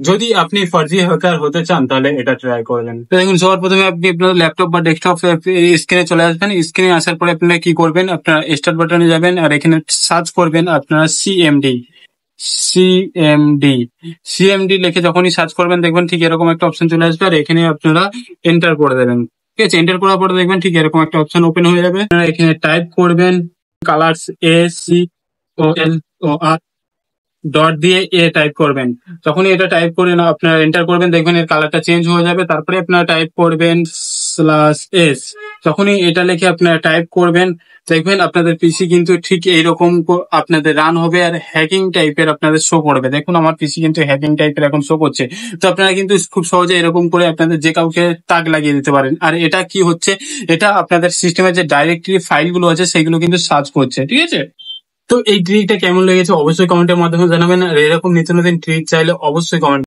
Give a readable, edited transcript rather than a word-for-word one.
যদি আপনি ফার্জি হ্যাকার হতে চান তাহলে এটা ট্রাই করবেন। তো দেখুন, সবার প্রথমে আপনি আপনার ল্যাপটপ বা ডেস্কটপ স্ক্রিনে চলে আসবেন। স্ক্রিনে আসার পরে আপনারা কি করবেন, আপনার স্টার্ট বাটনে যাবেন আর এখানে সার্চ করবেন আপনারা সিএমডি। সিএমডি সিএমডি লিখে যখনই সার্চ করবেন দেখবেন ঠিক এরকম একটা অপশন চলে আসবে, আর এখানে আপনারা এন্টার করে দেবেন। ঠিক আছে, এন্টার করার পরে দেখবেন ঠিক এরকম একটা অপশন ওপেন হয়ে যাবে। আপনারা এখানে টাইপ করবেন কালার্স, ACOLOR ডট দিয়ে টাইপ করবেন। যখনই এটা টাইপ করে না আপনারা এন্টার করবেন দেখবেন এর কালারটা চেঞ্জ হয়ে যাবে। তারপরে আপনারা টাইপ করবেন /S। যখনই এটা লিখে আপনারা টাইপ করবেন দেখবেন আপনাদের পিসি কিন্তু ঠিক এইরকম আপনাদের রান হবে, আর হ্যাকিং টাইপের আপনাদের শো করবে। দেখুন আমার পিসি কিন্তু হ্যাকিং টাইপের এখন শো করছে। তো আপনারা কিন্তু খুব সহজে এরকম করে আপনাদের যে কাউকে তাগ লাগিয়ে দিতে পারেন। আর এটা কি হচ্ছে, এটা আপনাদের সিস্টেমের যে ডাইরেক্টরি ফাইলগুলো আছে সেগুলো কিন্তু সার্চ করছে। ঠিক আছে, তো এই ট্রিকটা কেমন লেগেছে অবশ্যই কমেন্টের মাধ্যমে জানাবেন, আর এরকম নিত্য নতুন ট্রিক চাইলে অবশ্যই কমেন্ট